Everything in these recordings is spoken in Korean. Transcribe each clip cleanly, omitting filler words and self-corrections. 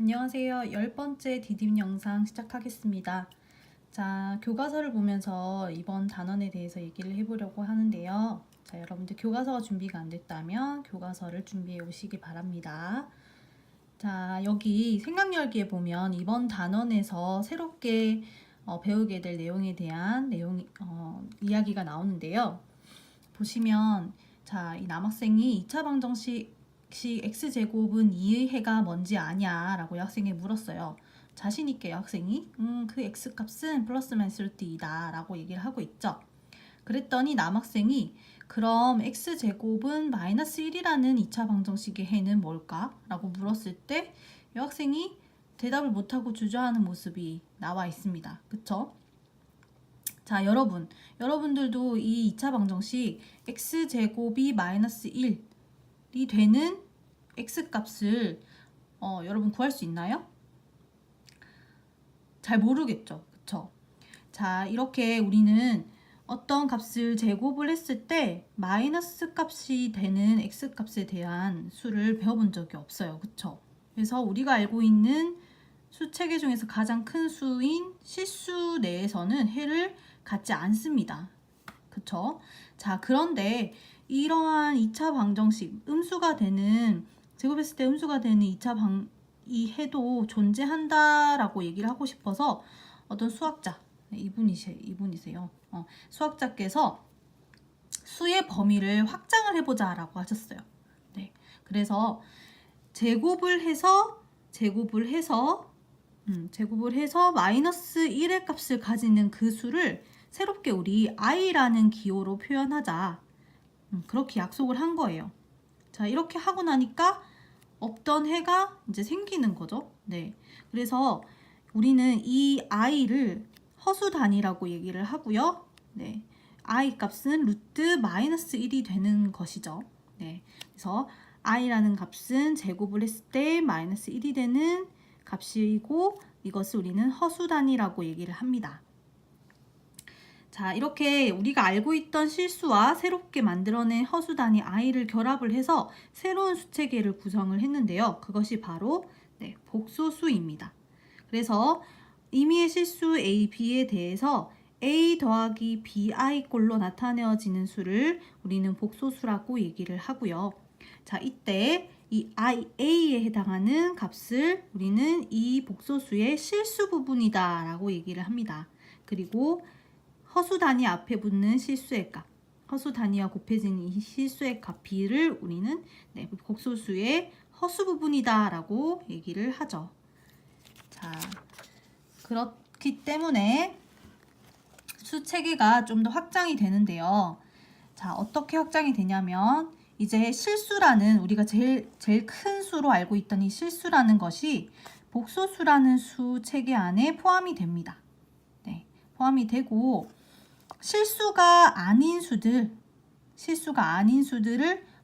안녕하세요. 10번째 디딤 영상 시작하겠습니다. 자, 교과서를 보면서 이번 단원에 대해서 얘기를 해보려고 하는데요. 자, 여러분들 교과서가 준비가 안 됐다면 교과서를 준비해 오시기 바랍니다. 자, 여기 생각열기에 보면 이번 단원에서 새롭게 배우게 될 내용에 대한 이야기가 나오는데요. 보시면 자, 이 남학생이 2차 방정식 x제곱은 2의 해가 뭔지 아냐? 라고 학생이 물었어요. 자신있게 학생이 그 x값은 플러스 마이너스 루트 2다 라고 얘기를 하고 있죠. 그랬더니 남학생이 그럼 x제곱은 마이너스 1이라는 2차 방정식의 해는 뭘까? 라고 물었을 때 여학생이 대답을 못하고 주저하는 모습이 나와 있습니다. 그쵸? 자, 여러분들도 이 2차 방정식 x제곱이 마이너스 1이 되는 x값을 여러분 구할 수 있나요? 잘 모르겠죠. 그쵸? 자, 이렇게 우리는 어떤 값을 제곱을 했을 때 마이너스 값이 되는 x값에 대한 수를 배워본 적이 없어요. 그쵸? 그래서 우리가 알고 있는 수 체계 중에서 가장 큰 수인 실수 내에서는 해를 갖지 않습니다. 그쵸? 자, 그런데 이러한 2차 방정식, 음수가 되는, 제곱했을 때 음수가 되는 이 해도 존재한다라고 얘기를 하고 싶어서 어떤 수학자, 이분이세요. 수학자께서 수의 범위를 확장을 해보자라고 하셨어요. 네. 그래서 제곱을 해서 마이너스 1의 값을 가지는 그 수를 새롭게 우리 i라는 기호로 표현하자. 그렇게 약속을 한 거예요. 자, 이렇게 하고 나니까 없던 해가 이제 생기는 거죠. 네. 그래서 우리는 이 i를 허수 단위라고 얘기를 하고요. 네. i 값은 루트 마이너스 1이 되는 것이죠. 네. 그래서 i라는 값은 제곱을 했을 때 마이너스 1이 되는 값이고 이것을 우리는 허수 단위라고 얘기를 합니다. 자, 이렇게 우리가 알고 있던 실수와 새롭게 만들어낸 허수 단위 i를 결합을 해서 새로운 수체계를 구성을 했는데요. 그것이 바로 복소수입니다. 그래서 임의의 실수 a, b에 대해서 a 더하기 bi 꼴로 나타내어지는 수를 우리는 복소수라고 얘기를 하고요. 자, 이때 이 a에 해당하는 값을 우리는 이 복소수의 실수 부분이다 라고 얘기를 합니다. 그리고 허수 단위 앞에 붙는 실수의 값, 허수 단위와 곱해지는 이 실수의 값 b를 우리는 복소수의 허수 부분이다 라고 얘기를 하죠. 자, 그렇기 때문에 수체계가 좀 더 확장이 되는데요. 자, 어떻게 확장이 되냐면 이제 실수라는 우리가 제일 큰 수로 알고 있던 이 실수라는 것이 복소수라는 수 체계 안에 포함이 됩니다. 네, 포함이 되고 실수가 아닌 수들을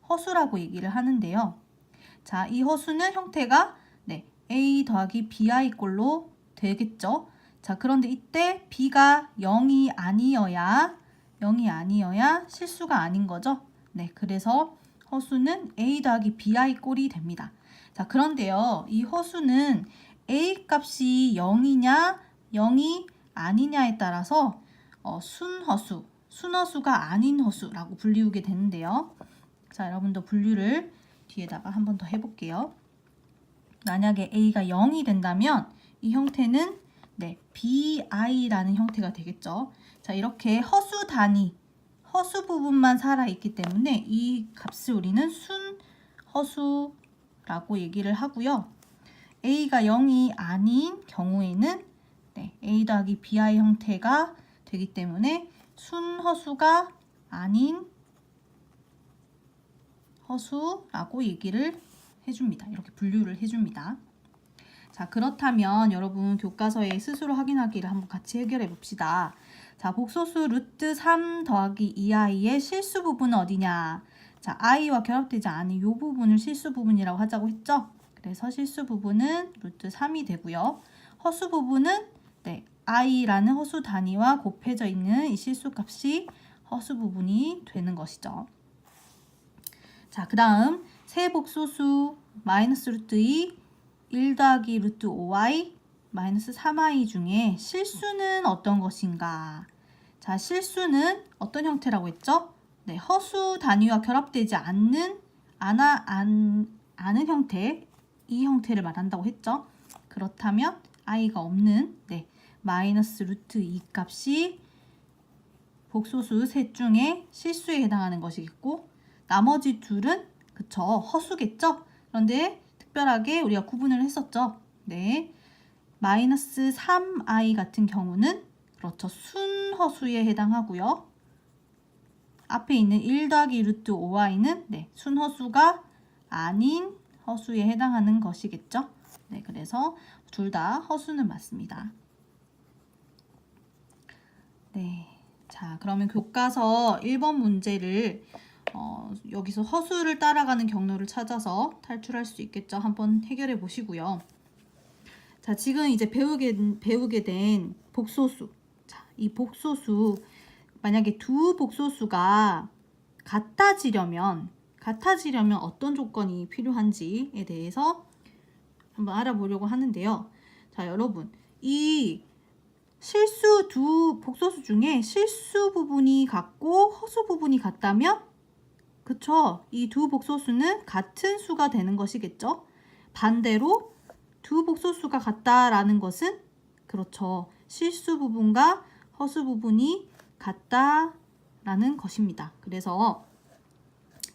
허수라고 얘기를 하는데요. 자, 이 허수는 형태가 a 더하기 bi 꼴로 되겠죠. 자, 그런데 이때 b가 0이 아니어야 실수가 아닌 거죠. 네, 그래서 허수는 a 더하기 bi 꼴이 됩니다. 자, 그런데요, 이 허수는 a 값이 0이냐 0이 아니냐에 따라서 순허수가 아닌 허수라고 불리우게 되는데요. 자, 여러분도 분류를 뒤에다가 한 번 더 해볼게요. 만약에 a가 0이 된다면 이 형태는 bi라는 형태가 되겠죠. 자, 이렇게 허수 단위, 허수 부분만 살아있기 때문에 이 값을 우리는 순허수라고 얘기를 하고요. a가 0이 아닌 경우에는 a 더하기 bi 형태가 되기 때문에 순허수가 아닌 허수라고 얘기를 해줍니다. 이렇게 분류를 해줍니다. 자, 그렇다면 여러분 교과서에 스스로 확인하기를 한번 같이 해결해 봅시다. 자, 복소수 루트 3 더하기 2i의 실수 부분은 어디냐? 자, i와 결합되지 않은 이 부분을 실수 부분이라고 하자고 했죠? 그래서 실수 부분은 루트 3이 되고요. 허수 부분은 i라는 허수 단위와 곱해져 있는 이 실수 값이 허수 부분이 되는 것이죠. 자, 그 다음 세 복소수 마이너스 루트 2 1 더하기 루트 5y 마이너스 3y 중에 실수는 어떤 것인가? 자, 실수는 어떤 형태라고 했죠? 네, 허수 단위와 결합되지 않는 않은 형태, 이 형태를 말한다고 했죠. 그렇다면 i가 없는 마이너스 루트 2 값이 복소수 셋 중에 실수에 해당하는 것이겠고, 나머지 둘은 그쵸, 허수겠죠. 그런데 특별하게 우리가 구분을 했었죠. 네, 마이너스 3i 같은 경우는 그렇죠, 순허수에 해당하고요. 앞에 있는 1 더하기 루트 5y는 순허수가 아닌 허수에 해당하는 것이겠죠. 네, 그래서 둘 다 허수는 맞습니다. 네, 자, 그러면 교과서 1번 문제를 여기서 허수를 따라가는 경로를 찾아서 탈출할 수 있겠죠. 한번 해결해 보시고요. 자, 지금 이제 배우게 된 복소수. 자, 이 복소수, 만약에 두 복소수가 같아지려면 어떤 조건이 필요한지에 대해서 한번 알아보려고 하는데요. 자, 여러분, 이 두 복소수 중에 실수 부분이 같고 허수 부분이 같다면, 그쵸? 이 두 복소수는 같은 수가 되는 것이겠죠? 반대로 두 복소수가 같다라는 것은, 그렇죠, 실수 부분과 허수 부분이 같다라는 것입니다. 그래서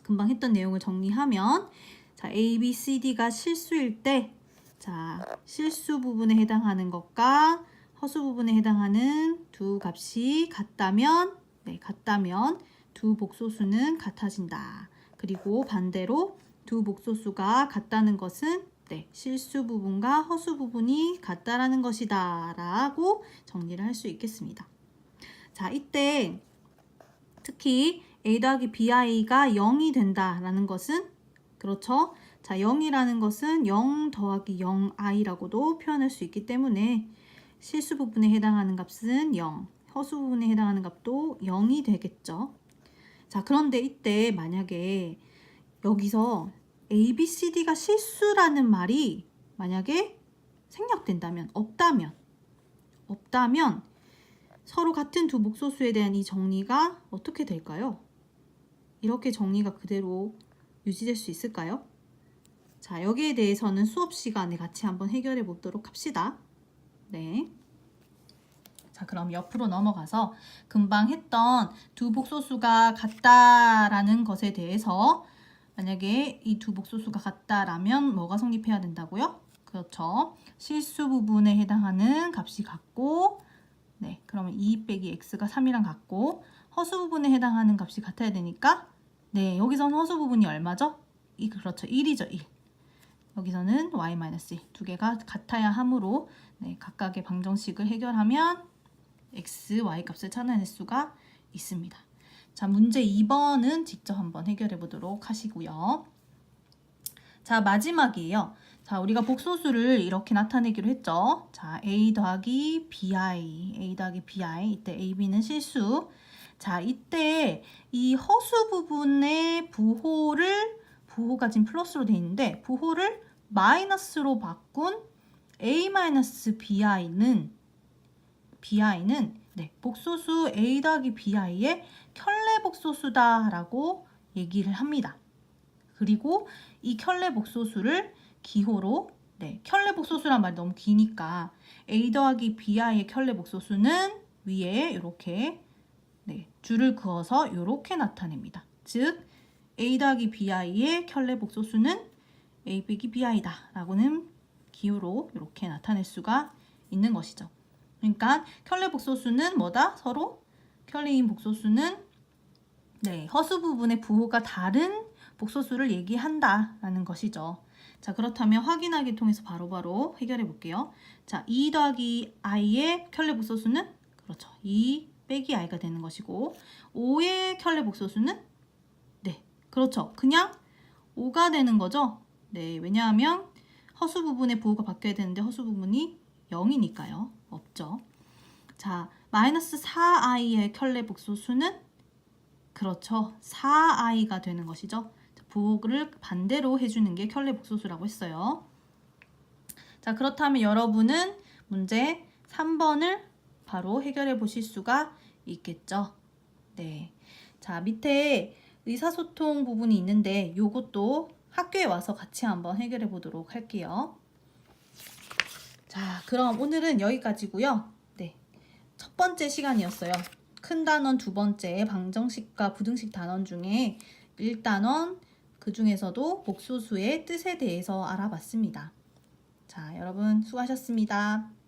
금방 했던 내용을 정리하면, 자, A, B, C, D가 실수일 때, 자, 실수 부분에 해당하는 것과 허수 부분에 해당하는 두 값이 같다면 두 복소수는 같아진다. 그리고 반대로 두 복소수가 같다는 것은 실수 부분과 허수 부분이 같다라는 것이다 라고 정리를 할 수 있겠습니다. 자, 이때 특히 a 더하기 bi가 0이 된다라는 것은, 그렇죠? 자, 0이라는 것은 0 더하기 0i라고도 표현할 수 있기 때문에 실수 부분에 해당하는 값은 0, 허수 부분에 해당하는 값도 0이 되겠죠. 자, 그런데 이때 만약에 여기서 A, B, C, D가 실수라는 말이 만약에 생략된다면, 없다면 서로 같은 두 복소수에 대한 이 정리가 어떻게 될까요? 이렇게 정리가 그대로 유지될 수 있을까요? 자, 여기에 대해서는 수업 시간에 같이 한번 해결해 보도록 합시다. 네. 자, 그럼 옆으로 넘어가서 금방 했던 두 복소수가 같다라는 것에 대해서, 만약에 이 두 복소수가 같다라면 뭐가 성립해야 된다고요? 그렇죠. 실수 부분에 해당하는 값이 같고, 네, 그러면 2 빼기 x가 3이랑 같고, 허수 부분에 해당하는 값이 같아야 되니까, 네, 여기서는 허수 부분이 얼마죠? 그렇죠, 1이죠, 1. 여기서는 y-1 두 개가 같아야 하므로 각각의 방정식을 해결하면 x, y 값을 찾아낼 수가 있습니다. 자, 문제 2번은 직접 한번 해결해 보도록 하시고요. 자, 마지막이에요. 자, 우리가 복소수를 이렇게 나타내기로 했죠. 자, a 더하기 bi, 이때 a, b는 실수. 자, 이때 이 허수 부분의 부호가 지금 플러스로 되어 있는데, 부호를 마이너스로 바꾼 a-bi는 복소수 a 더하기 bi의 켤레 복소수다라고 얘기를 합니다. 그리고 이 켤레 복소수를 기호로, 켤레 복소수란 말이 너무 기니까 a 더하기 bi의 켤레 복소수는 위에 이렇게 줄을 그어서 이렇게 나타냅니다. 즉 a 더하기 bi의 켤레 복소수는 a 빼기 bi다 라고는 기호로 이렇게 나타낼 수가 있는 것이죠. 그러니까 켤레 복소수는 뭐다? 서로 켤레인 복소수는 허수 부분의 부호가 다른 복소수를 얘기한다 라는 것이죠. 자, 그렇다면 확인하기 통해서 바로바로 해결해 볼게요. 자, 2 더하기 i의 켤레 복소수는, 그렇죠, 2 빼기 i가 되는 것이고, 5의 켤레 복소수는 그렇죠, 그냥 5가 되는 거죠. 왜냐하면 허수 부분의 부호가 바뀌어야 되는데 허수 부분이 0이니까요. 없죠. 자, 마이너스 4i의 켤레 복소수는, 그렇죠, 4i가 되는 것이죠. 부호를 반대로 해주는 게 켤레 복소수라고 했어요. 자, 그렇다면 여러분은 문제 3번을 바로 해결해 보실 수가 있겠죠. 네. 자, 밑에 의사소통 부분이 있는데 요것도 학교에 와서 같이 한번 해결해 보도록 할게요. 자, 그럼 오늘은 여기까지고요. 네. 첫 번째 시간이었어요. 큰 단원 두 번째 방정식과 부등식 단원 중에 1단원 그 중에서도 복소수의 뜻에 대해서 알아봤습니다. 자, 여러분 수고하셨습니다.